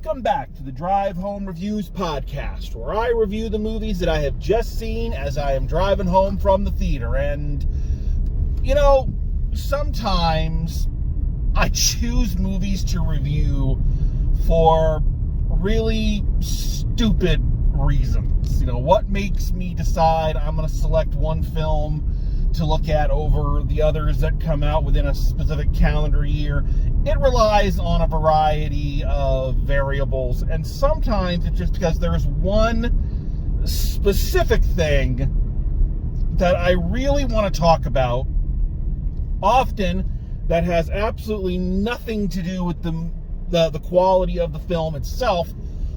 Welcome back to the Drive Home Reviews podcast, where I review the movies that I have just seen as I am driving home from the theater. And, you know, sometimes I choose movies to review for really stupid reasons. You know, what makes me decide I'm going to select one film to look at over the others that come out within a specific calendar year? It relies on a variety of variables, and sometimes it's just because there's one specific thing that I really want to talk about, often that has absolutely nothing to do with the quality of the film itself,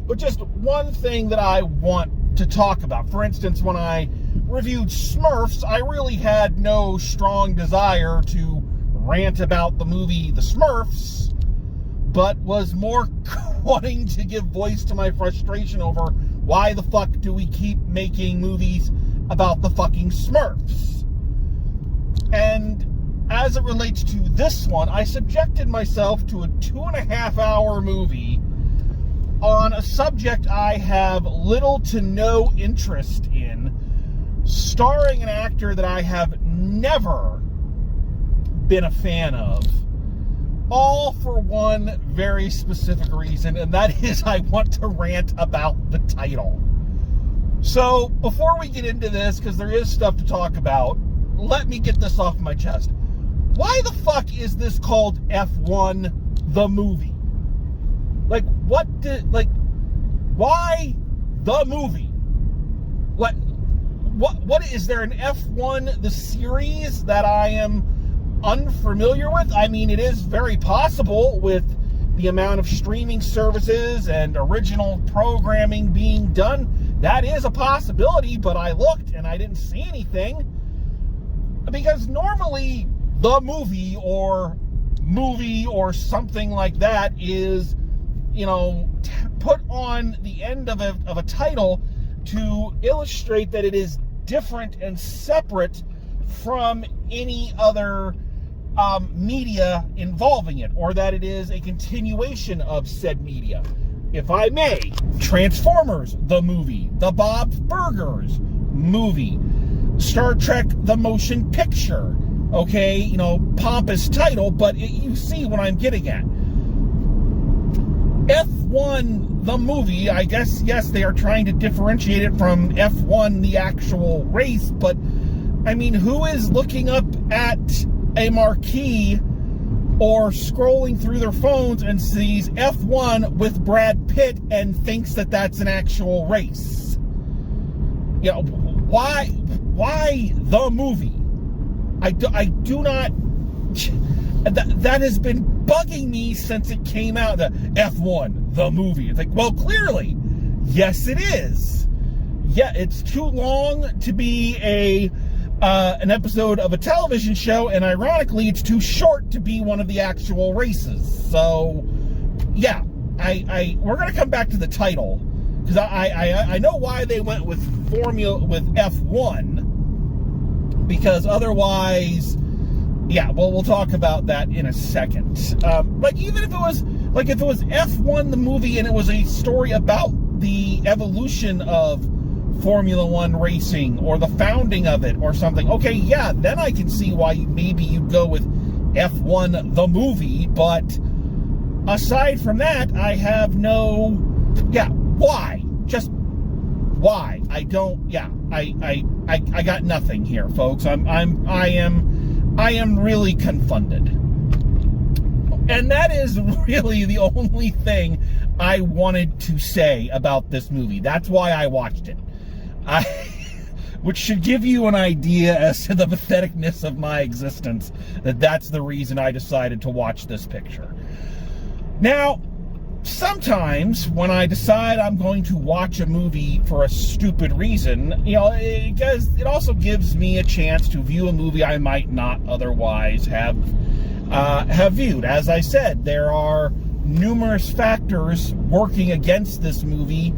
but just one thing that I want to talk about. For instance, when I reviewed Smurfs, I really had no strong desire to rant about the movie The Smurfs, but was more wanting to give voice to my frustration over why the fuck do we keep making movies about the fucking Smurfs. And as it relates to this one, I subjected myself to a 2.5-hour movie on a subject I have little to no interest in, starring an actor that I have never been a fan of, all for one very specific reason, and that is I want to rant about the title. So before we get into this, because there is stuff to talk about, let me get this off my chest. Why the fuck is this called F1 the movie? Why the movie? What is there an F1 the series that I am unfamiliar with? I mean, it is very possible with the amount of streaming services and original programming being done. That is a possibility, but I looked and I didn't see anything. Because normally the movie or something like that is, you know, put on the end of a title to illustrate that it is different and separate from any other media involving it, or that it is a continuation of said media. If I may, Transformers the movie, the Bob's Burgers movie, Star Trek the motion picture. Okay, you know, pompous title, but you see what I'm getting at. F1 the movie, I guess, yes, they are trying to differentiate it from F1 the actual race, but I mean, who is looking up at a marquee or scrolling through their phones and sees F1 with Brad Pitt and thinks that that's an actual race? You know, why the movie? I do not. That has been bugging me since it came out. The F1 the movie. It's like, well, clearly, yes, it is. Yeah, it's too long to be an episode of a television show, and ironically, it's too short to be one of the actual races. So, yeah, we're gonna come back to the title, because I know why they went with F1, because otherwise, yeah, well, we'll talk about that in a second. Even if it was F1 the movie and it was a story about the evolution of Formula One racing or the founding of it or something, okay, yeah, then I can see why maybe you'd go with F1 the movie. But aside from that, I have no, why? Just why? I don't, I got nothing here, folks. I am really confounded. And that is really the only thing I wanted to say about this movie. That's why I watched it. Which should give you an idea as to the patheticness of my existence, that's the reason I decided to watch this picture. Now, sometimes when I decide I'm going to watch a movie for a stupid reason, you know, it also gives me a chance to view a movie I might not otherwise have viewed. As I said, there are numerous factors working against this movie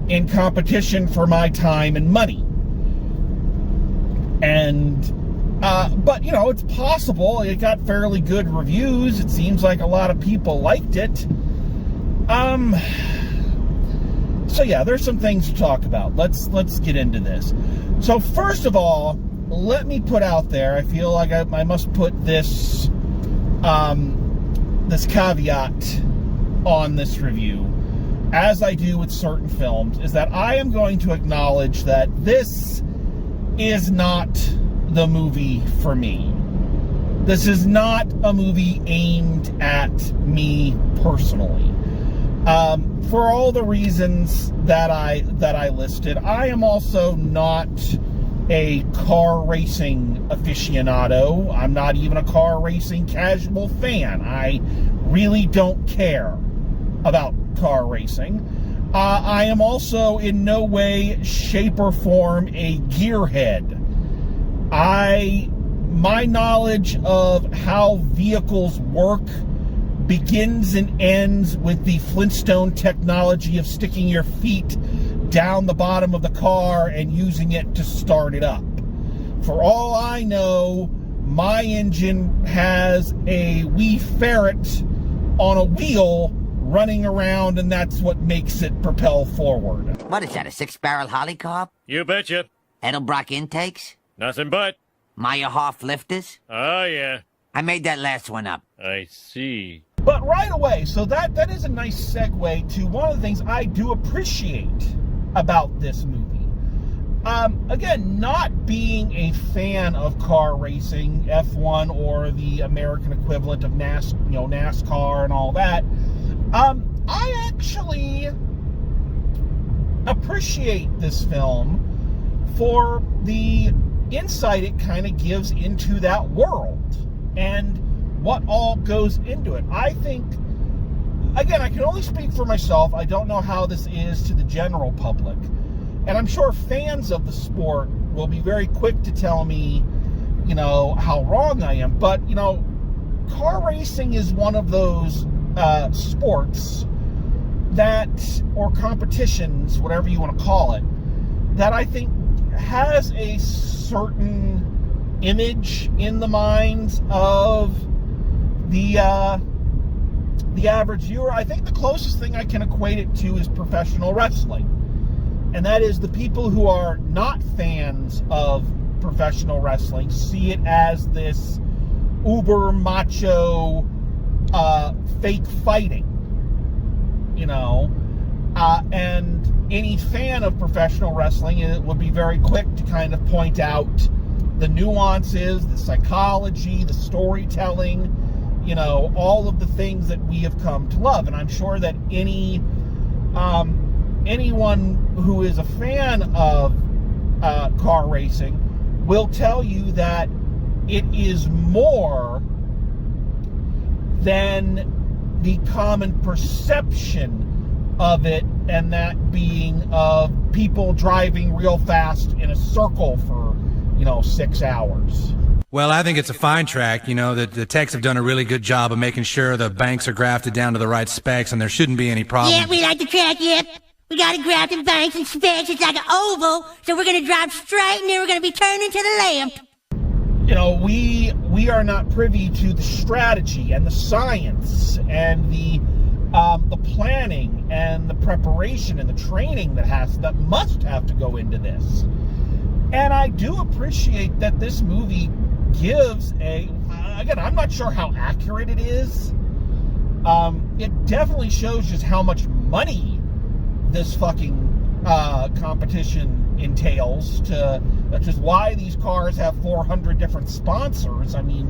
in competition for my time and money. But, you know, it's possible. It got fairly good reviews. It seems like a lot of people liked it. So yeah, there's some things to talk about. Let's get into this. So first of all, let me put out there, I feel like I must put this this caveat on this review, as I do with certain films, is that I am going to acknowledge that this is not the movie for me. This is not a movie aimed at me personally. For all the reasons that I listed, I am also not a car racing aficionado. I'm not even a car racing casual fan. I really don't care about car racing. I am also in no way, shape, or form a gearhead. My knowledge of how vehicles work begins and ends with the Flintstone technology of sticking your feet down the bottom of the car and using it to start it up. For all I know, my engine has a wee ferret on a wheel running around, and that's what makes it propel forward. What is that, a 6-barrel Hollycob? You betcha. Edelbrock intakes? Nothing but. Meyerhoff lifters? Oh, yeah. I made that last one up. I see. But right away, so that is a nice segue to one of the things I do appreciate about this movie. Again, not being a fan of car racing, F1 or the American equivalent of NASCAR and all that, I actually appreciate this film for the insight it kind of gives into that world and what all goes into it. I think, again, I can only speak for myself. I don't know how this is to the general public. And I'm sure fans of the sport will be very quick to tell me, how wrong I am. But, car racing is one of those sports that, or competitions, whatever you want to call it, that I think has a certain image in the minds of the average viewer. I think the closest thing I can equate it to is professional wrestling. And that is the people who are not fans of professional wrestling see it as this uber macho fake fighting, and any fan of professional wrestling would be very quick to kind of point out the nuances, the psychology, the storytelling, all of the things that we have come to love. And I'm sure that anyone who is a fan of car racing will tell you that it is more than the common perception of it, and that being of people driving real fast in a circle for 6 hours. Well, I think it's a fine track. The techs have done a really good job of making sure the banks are grafted down to the right specs, and there shouldn't be any problems. Yeah, we like the track, yep. We got it grafted in banks and specs. It's like an oval, so we're going to drive straight, and then we're going to be turned into the lamp. We are not privy to the strategy and the science and the planning and the preparation and the training that must have to go into this. And I do appreciate that this movie gives again, I'm not sure how accurate it is. It definitely shows just how much money this fucking competition entails, which is why these cars have 400 different sponsors. I mean,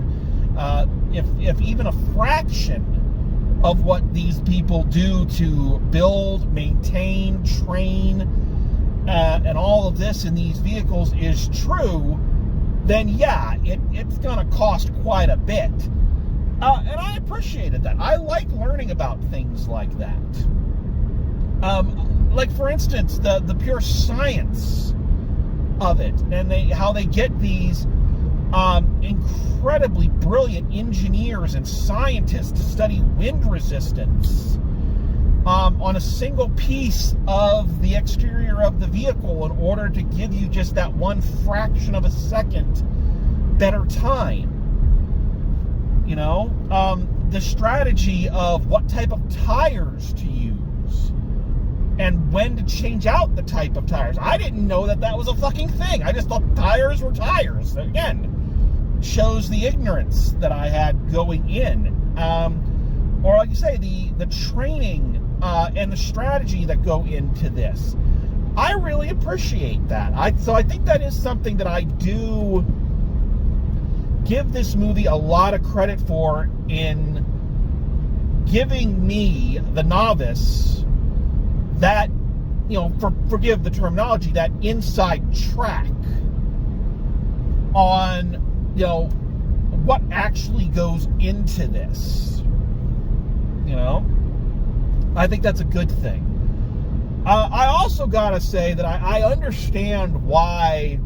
if even a fraction of what these people do to build, maintain, train, and all of this in these vehicles is true, then yeah, it's going to cost quite a bit. And I appreciated that. I like learning about things like that. Like, for instance, the pure science of it, and how they get these incredibly brilliant engineers and scientists to study wind resistance on a single piece of the exterior of the vehicle in order to give you just that one fraction of a second better time. the strategy of what type of tires to use and when to change out the type of tires. I didn't know that was a fucking thing. I just thought tires were tires. Again, shows the ignorance that I had going in. Or like you say, the training and the strategy that go into this. I really appreciate that. So I think that is something that I do give this movie a lot of credit for, in giving me, the novice, that, forgive the terminology, that inside track on, what actually goes into this. I think that's a good thing. I also gotta say that I understand why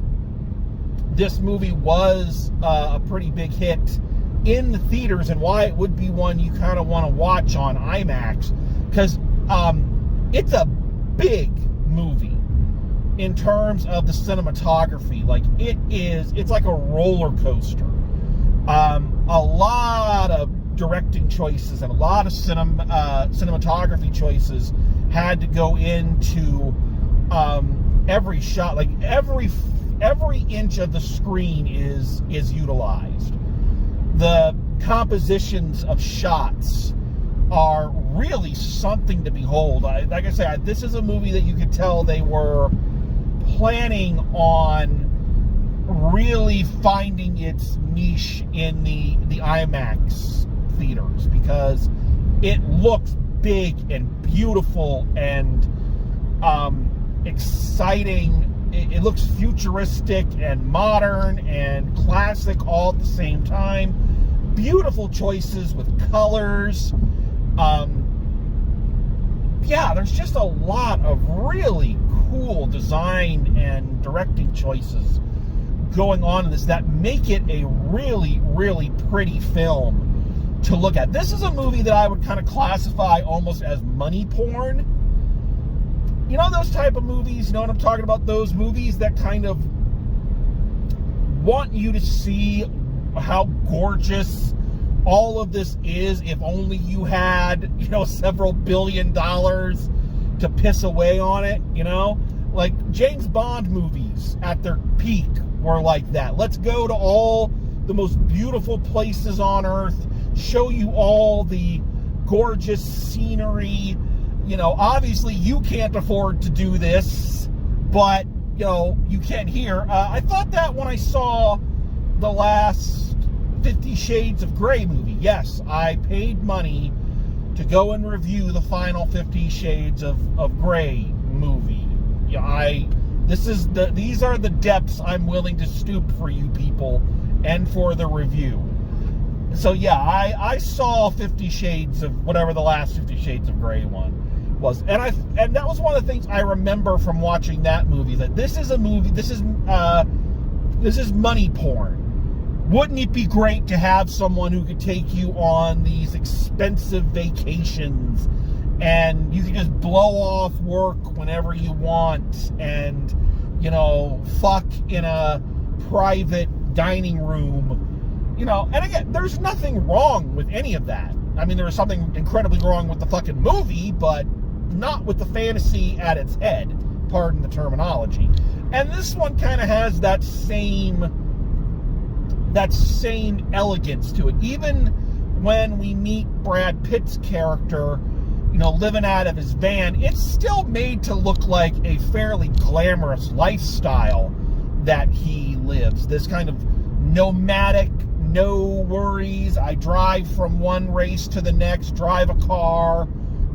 this movie was a pretty big hit in the theaters, and why it would be one you kind of want to watch on IMAX, because it's a big movie in terms of the cinematography. Like, it's like a roller coaster. A lot of directing choices and a lot of cinematography choices had to go into every shot. Like, every inch of the screen is utilized. The compositions of shots are really something to behold. Like I say, this is a movie that you could tell they were planning on really finding its niche in the IMAX theaters, because it looks big and beautiful and exciting. It looks futuristic and modern and classic all at the same time. Beautiful choices with colors. There's just a lot of really cool design and directing choices going on in this that make it a really, really pretty film to look at. This is a movie that I would kind of classify almost as money porn. Those type of movies, you know what I'm talking about? Those movies that kind of want you to see how gorgeous all of this is, if only you had, several $1 billion to piss away on it, Like, James Bond movies at their peak were like that. Let's go to all the most beautiful places on Earth, show you all the gorgeous scenery. Obviously you can't afford to do this, but, you can here. I thought that when I saw the last 50 Shades of Grey movie. Yes, I paid money to go and review the final 50 Shades of Grey movie. These are the depths I'm willing to stoop for you people and for the review. So yeah, I saw 50 Shades of whatever the last 50 Shades of Grey one was, and that was one of the things I remember from watching that movie, that this is a movie, this is money porn. Wouldn't it be great to have someone who could take you on these expensive vacations, and you can just blow off work whenever you want, and fuck in a private dining room. And again, there's nothing wrong with any of that. I mean, there is something incredibly wrong with the fucking movie, but not with the fantasy at its head. Pardon the terminology. And this one kind of has that same elegance to it. Even when we meet Brad Pitt's character, living out of his van, it's still made to look like a fairly glamorous lifestyle that he lives. This kind of nomadic, no worries, I drive from one race to the next, drive a car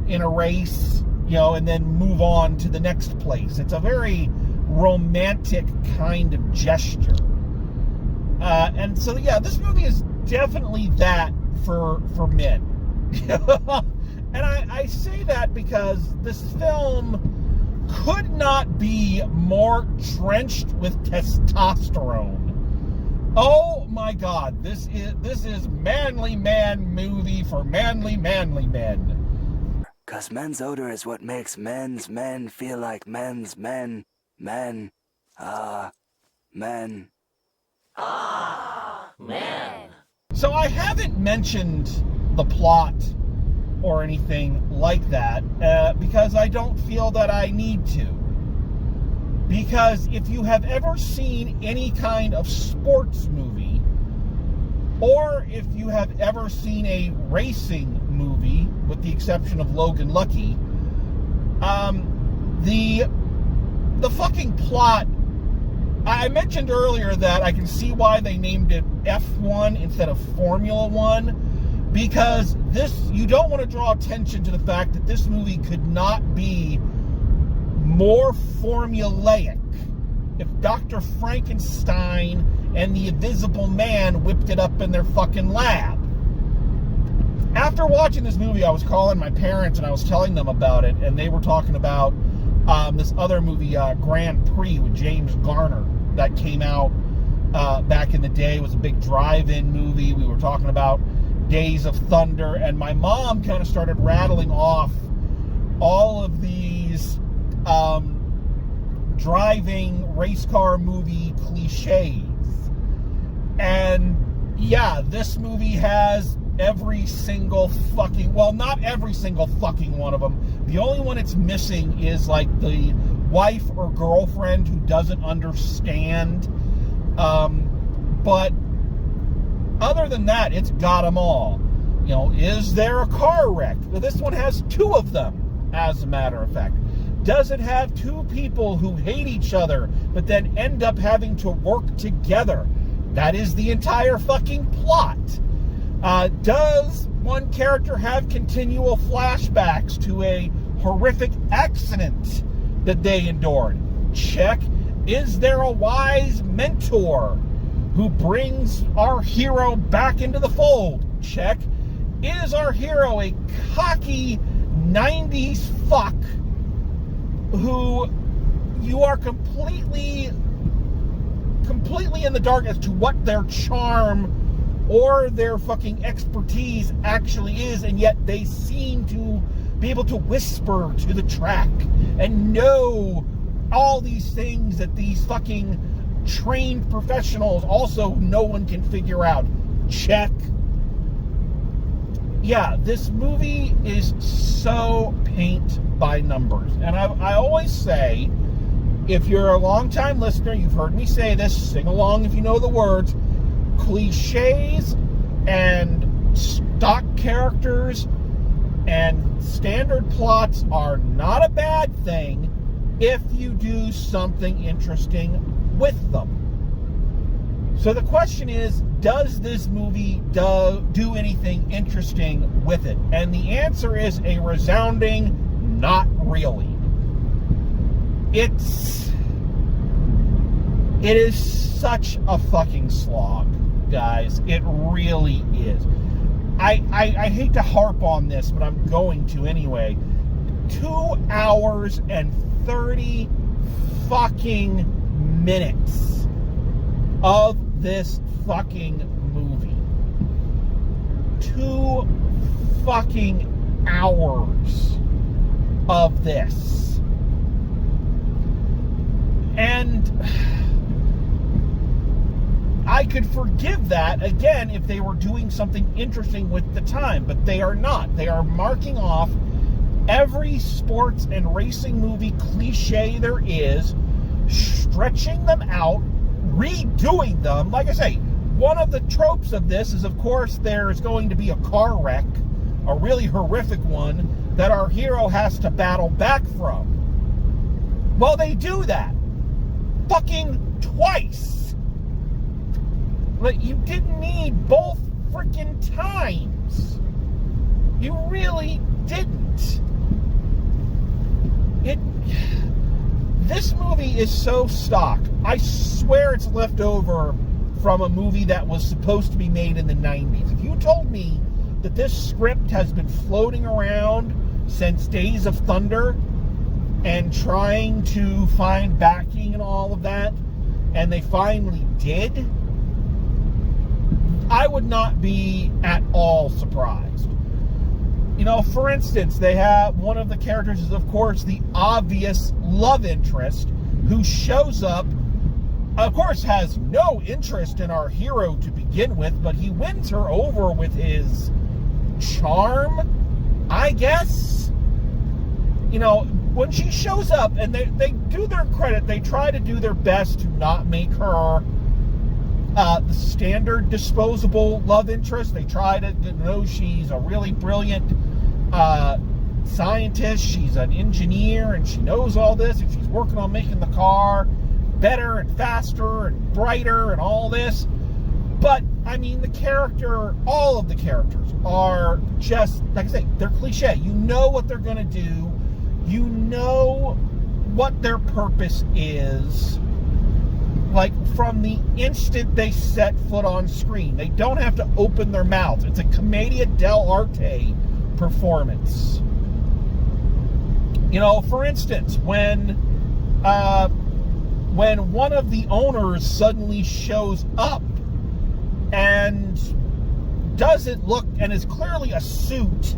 in a race, and then move on to the next place. It's a very romantic kind of gesture. And so, yeah, this movie is definitely that for men. And I say that because this film could not be more drenched with testosterone. Oh my God, this is manly man movie for manly men. 'Cause men's odor is what makes men's men feel like men's men. Men. So I haven't mentioned the plot or anything like that, because I don't feel that I need to. Because if you have ever seen any kind of sports movie, or if you have ever seen a racing movie, with the exception of Logan Lucky, the fucking plot, I mentioned earlier that I can see why they named it F1 instead of Formula 1, because you don't want to draw attention to the fact that this movie could not be more formulaic if Dr. Frankenstein and the Invisible Man whipped it up in their fucking lab. After watching this movie, I was calling my parents and I was telling them about it, and they were talking about this other movie, Grand Prix, with James Garner, that came out back in the day. It was a big drive-in movie. We were talking about Days of Thunder, and my mom kind of started rattling off all of these driving race car movie cliches. And yeah, this movie has every single fucking, well, not every single fucking one of them. The only one it's missing is like the wife or girlfriend who doesn't understand. But other than that, it's got them all. You know, is there a car wreck? Well, this one has two of them, as a matter of fact. Does it have two people who hate each other, but then end up having to work together? That is the entire fucking plot. Does one character have continual flashbacks to a horrific accident that they endured? Check. Is there a wise mentor who brings our hero back into the fold? Check. Is our hero a cocky 90s fuck who you are completely in the dark as to what their charm or their fucking expertise actually is, and yet they seem to be able to whisper to the track and know all these things that these fucking trained professionals also no one can figure out? Check. Yeah, this movie is so paint by numbers. And I always say, if you're a long-time listener, you've heard me say this, sing along if you know the words, cliches and stock characters and standard plots are not a bad thing if you do something interesting with them. So the question is, does this movie do anything interesting with it? And the answer is a resounding not really. It is such a fucking slog, guys. It really is. I hate to harp on this, but I'm going to anyway. 2 hours and 30 fucking minutes of this fucking movie. 2 fucking hours of this. And I could forgive that, again, if they were doing something interesting with the time, but they are not. They are marking off every sports and racing movie cliche there is, stretching them out, redoing them. Like I say, one of the tropes of this is, of course, there's going to be a car wreck, a really horrific one, that our hero has to battle back from. Well, they do that fucking twice. But you didn't need both freaking times. You really didn't. This movie is so stock. I swear it's left over from a movie that was supposed to be made in the 90s. If you told me that this script has been floating around since Days of Thunder and trying to find backing and all of that, and they finally did, I would not be at all surprised. You know, for instance, they have one of the characters is, of course, the obvious love interest who shows up, of course, has no interest in our hero to begin with, but he wins her over with his charm, I guess. You know, when she shows up, and they do their credit, they try to do their best to not make her the standard disposable love interest. They try to know she's a really brilliant scientist. She's an engineer, and she knows all this, and she's working on making the car better and faster and brighter and all this. But, I mean, the character, all of the characters are just, like I say, they're cliche. You know what they're going to do. You know what their purpose is. Like, from the instant they set foot on screen. They don't have to open their mouths. It's a commedia dell'arte performance. You know, for instance, when one of the owners suddenly shows up and doesn't look, and is clearly a suit,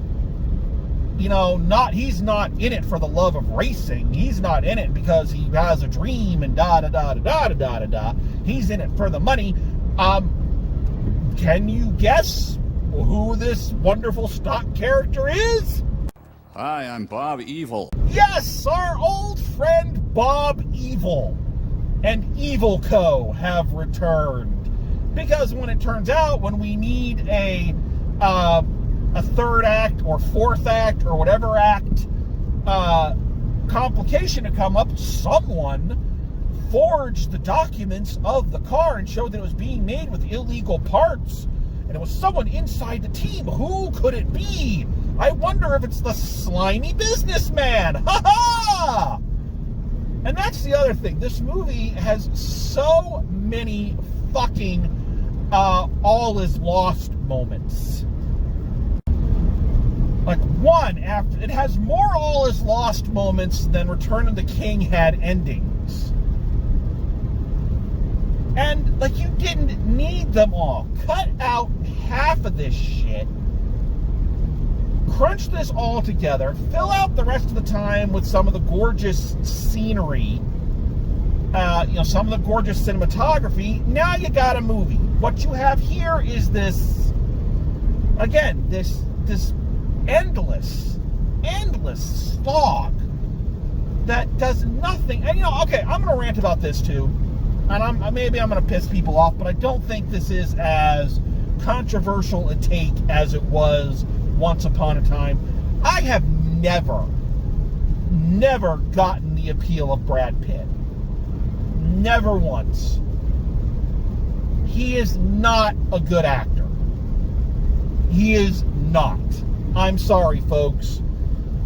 you know, he's not in it for the love of racing. He's not in it because he has a dream and da-da-da-da-da-da-da-da. He's in it for the money. Can you guess who this wonderful stock character is? Hi, I'm Bob Evil. Yes, our old friend Bob Evil and Evil Co. have returned. Because when it turns out, when we need a third act or fourth act or whatever act complication to come up, someone forged the documents of the car and showed that it was being made with illegal parts. And it was someone inside the team. Who could it be? I wonder if it's the slimy businessman. Ha ha! And that's the other thing. This movie has so many fucking all is lost moments. Like, one after, it has more all is lost moments than Return of the King had endings. And, like, you didn't need them all. Cut out half of this shit. Crunch this all together. Fill out the rest of the time with some of the gorgeous scenery. You know, some of the gorgeous cinematography. Now you got a movie. What you have here is this, again, this endless slog that does nothing. And, you know, okay, I'm going to rant about this too. And maybe I'm going to piss people off, but I don't think this is as controversial a take as it was once upon a time. I have never gotten the appeal of Brad Pitt. Never once. He is not a good actor. He is not. I'm sorry, folks.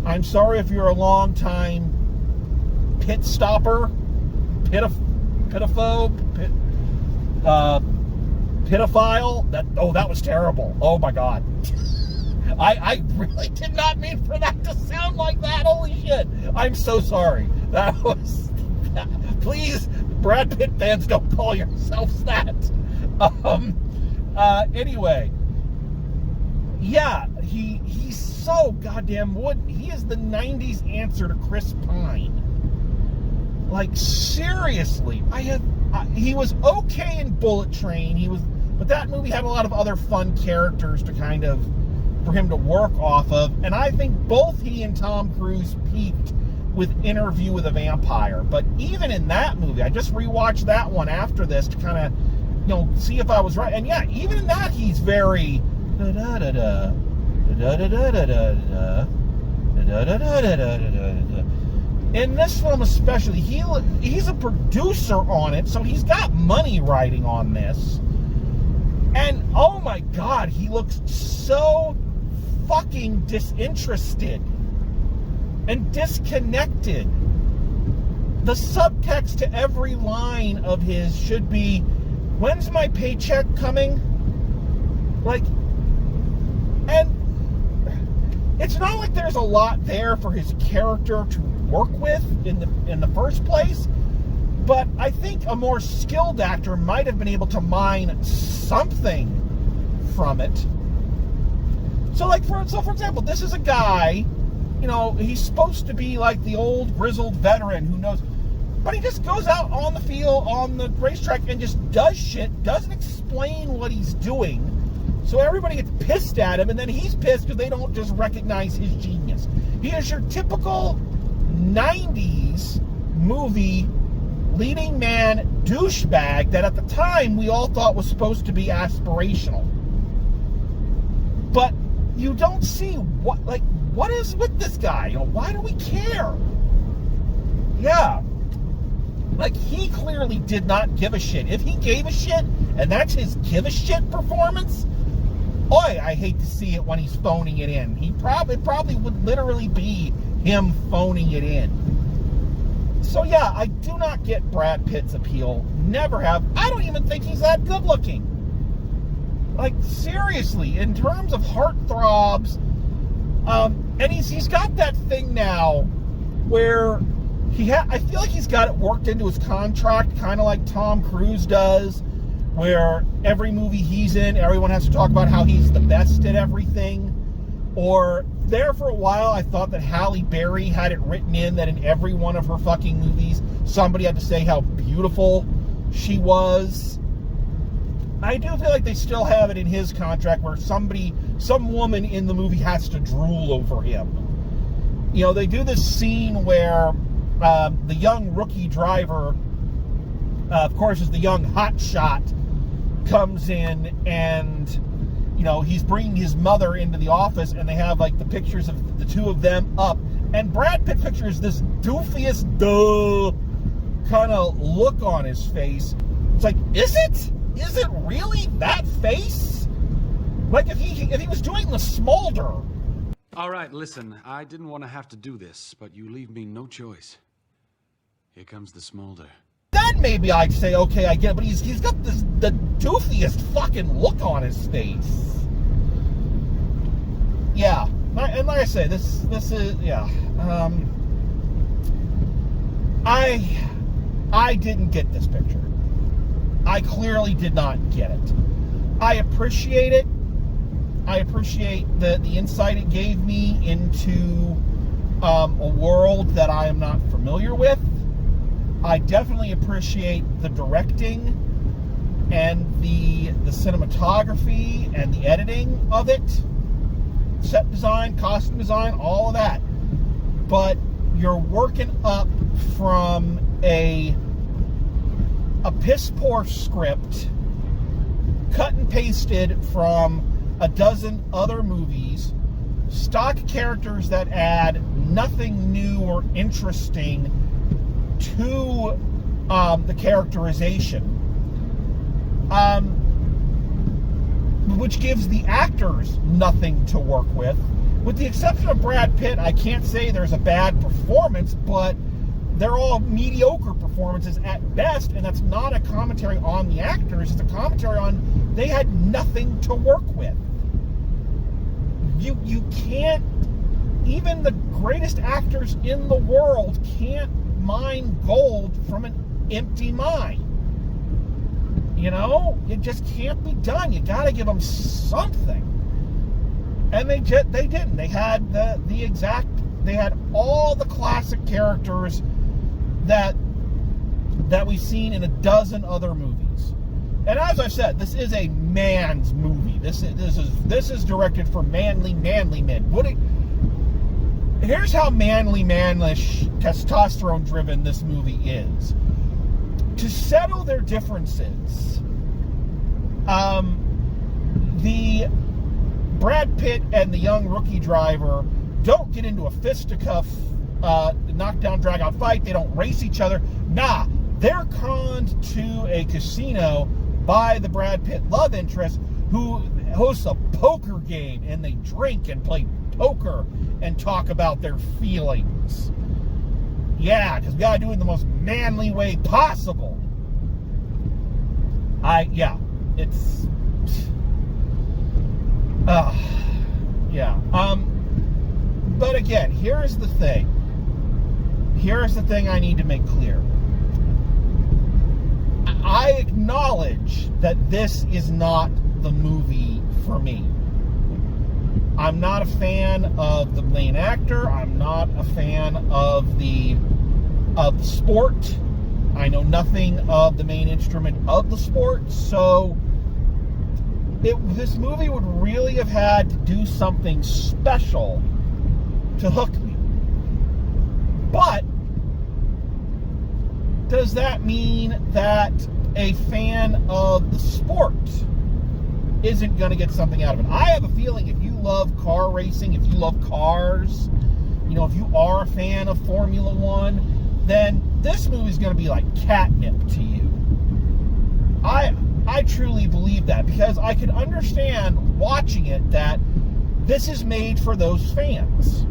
I'm sorry if you're a long-time pit stopper, pedophile. That was terrible. Oh my God. I really did not mean for that to sound like that. Holy shit. I'm so sorry. Please, Brad Pitt fans, don't call yourselves that. Anyway. Yeah, he's so goddamn wooden. He is the 90s answer to Chris Pine. Like, seriously, he was okay in Bullet Train. But that movie had a lot of other fun characters to kind of, for him to work off of. And I think both he and Tom Cruise peaked with Interview with a Vampire. But even in that movie, I just rewatched that one after this to kind of, you know, see if I was right. And yeah, even in that, he's very in this film especially, he's a producer on it, so he's got money riding on this. And oh my God, he looks so fucking disinterested and disconnected. The subtext to every line of his should be, when's my paycheck coming? Like, and it's not like there's a lot there for his character to work with in the first place, but I think a more skilled actor might have been able to mine something from it. So, like, for example, this is a guy, you know, he's supposed to be like the old grizzled veteran who knows, but he just goes out on the field, on the racetrack, and just does shit, doesn't explain what he's doing, So everybody gets pissed at him, and then he's pissed because they don't just recognize his genius. He is your typical 90s movie leading man douchebag that at the time we all thought was supposed to be aspirational. But you don't see what is with this guy? You know, why do we care? Yeah. Like, he clearly did not give a shit. If he gave a shit, and that's his give a shit performance, boy, I hate to see it when he's phoning it in. It probably would literally be him phoning it in. So yeah, I do not get Brad Pitt's appeal. Never have. I don't even think he's that good looking. Like, seriously, in terms of heartthrobs, and he's got that thing now where I feel like he's got it worked into his contract, kind of like Tom Cruise does, where every movie he's in, everyone has to talk about how he's the best at everything. Or there for a while, I thought that Halle Berry had it written in that in every one of her fucking movies, somebody had to say how beautiful she was. I do feel like they still have it in his contract where some woman in the movie has to drool over him. You know, they do this scene where the young rookie driver, of course, is the young hotshot, comes in and, you know, he's bringing his mother into the office, and they have, like, the pictures of the two of them up. And Brad Pitt pictures this doofiest, duh, kind of look on his face. It's like, is it? Is it really that face? Like, if he was doing the Smolder. All right, listen, I didn't want to have to do this, but you leave me no choice. Here comes the smolder. Then maybe I'd say, okay, I get it, but he's got the doofiest fucking look on his face. Yeah, and like I say, this is, yeah. I didn't get this picture. I clearly did not get it. I appreciate it. I appreciate the insight it gave me into a world that I am not familiar with. I definitely appreciate the directing and the cinematography and the editing of it. Set design, costume design, all of that. But you're working up from a piss poor script, cut and pasted from a dozen other movies, stock characters that add nothing new or interesting to the characterization, which gives the actors nothing to work with. With the exception of Brad Pitt, I can't say there's a bad performance, but they're all mediocre performances at best, and that's not a commentary on the actors. It's a commentary on they had nothing to work with. You can't, even the greatest actors in the world can't mine gold from an empty mine. You know, it just can't be done. You got to give them something, and they didn't. They had they had all the classic characters that we've seen in a dozen other movies. And as I said, this is a man's movie. This is directed for manly men. Here's how manlish, testosterone-driven this movie is. To settle their differences, the Brad Pitt and the young rookie driver don't get into a fisticuff, knockdown, drag-out fight. They don't race each other. Nah, they're conned to a casino by the Brad Pitt love interest, who hosts a poker game, and they drink and play poker and talk about their feelings. Yeah, because we gotta do it in the most manly way possible. But again, here's the thing. Here's the thing I need to make clear. I acknowledge that this is not the movie for me. I'm not a fan of the main actor. I'm not a fan of the sport. I know nothing of the main instrument of the sport, so this movie would really have had to do something special to hook me. But does that mean that a fan of the sport isn't going to get something out of it? I have a feeling if you love car racing, if you love cars, if you are a fan of Formula One, then this movie is going to be like catnip to you. I truly believe that, because I could understand watching it that this is made for those fans.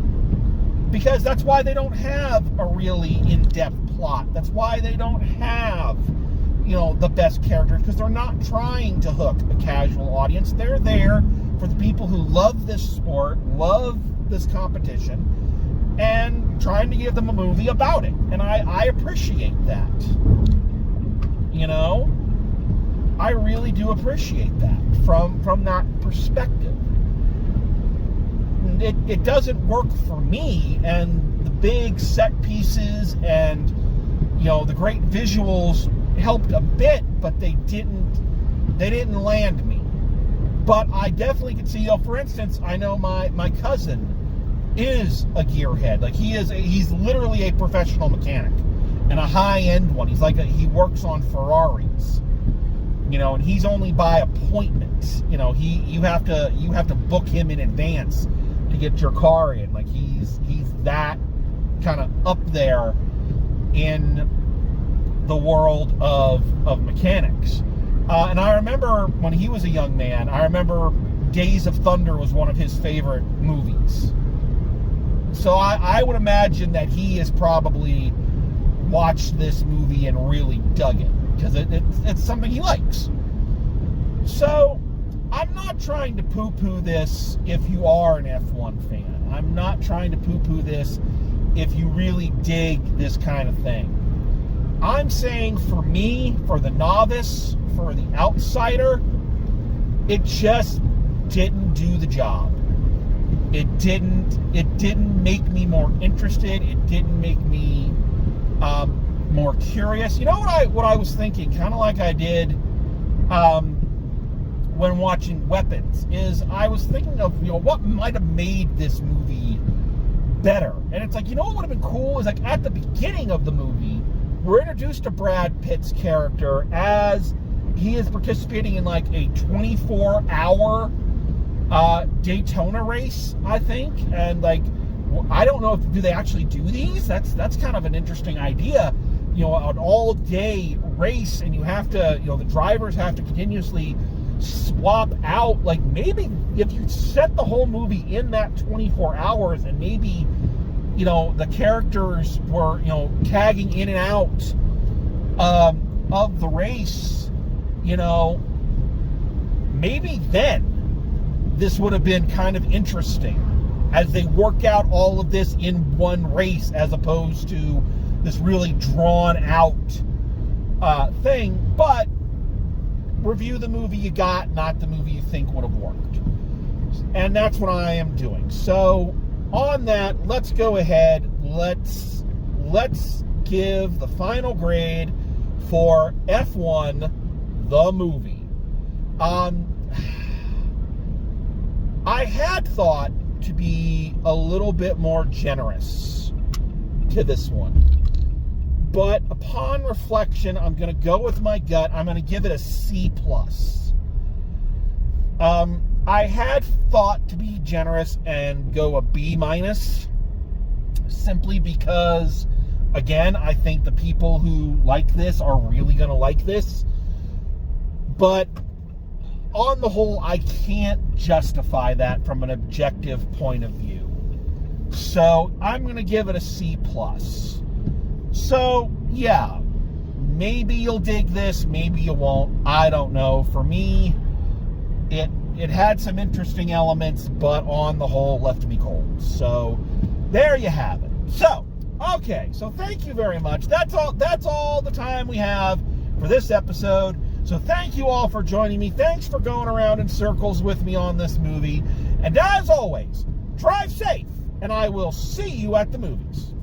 Because that's why they don't have a really in-depth plot. That's why they don't have, the best characters, because they're not trying to hook a casual audience. They're there for the people who love this sport, love this competition, and trying to give them a movie about it. And I appreciate that. I really do appreciate that from that perspective. It doesn't work for me, and the big set pieces and the great visuals helped a bit, but they didn't land me. But I definitely could see, for instance, I know my cousin is a gearhead. Like he's literally a professional mechanic, and a high-end one. He works on Ferraris. And he's only by appointment. You have to book him in advance to get your car in. Like he's that kind of up there in the world of mechanics. And I remember when he was a young man, I remember Days of Thunder was one of his favorite movies. So I would imagine that he has probably watched this movie and really dug it, because it's something he likes. So I'm not trying to poo-poo this if you are an F1 fan. I'm not trying to poo-poo this if you really dig this kind of thing. I'm saying, for me, for the novice, for the outsider, it just didn't do the job. It didn't make me more interested. It didn't make me more curious. You know what I was thinking, kind of like I did when watching Weapons, is I was thinking of what might have made this movie better. And it's like, what would have been cool is, like, at the beginning of the movie, we're introduced to Brad Pitt's character as he is participating in like a 24-hour Daytona race, I think. And like, I don't know do they actually do these? That's kind of an interesting idea. An all-day race, and you have to, the drivers have to continuously swap out. Like, maybe if you set the whole movie in that 24 hours, and maybe the characters were, tagging in and out of the race, maybe then this would have been kind of interesting as they work out all of this in one race, as opposed to this really drawn out thing. But review the movie you got, not the movie you think would have worked. And that's what I am doing. So on that, let's go ahead. Let's give the final grade for F1, the movie. I had thought to be a little bit more generous to this one, but upon reflection, I'm going to go with my gut. I'm going to give it a C+. I had thought to be generous and go a B-, simply because, again, I think the people who like this are really going to like this. But on the whole, I can't justify that from an objective point of view. So I'm going to give it a C+. So, yeah, maybe you'll dig this, maybe you won't. I don't know. For me, it had some interesting elements, but on the whole, left me cold. So there you have it. So, okay, so thank you very much. That's all the time we have for this episode. So thank you all for joining me. Thanks for going around in circles with me on this movie. And as always, drive safe, and I will see you at the movies.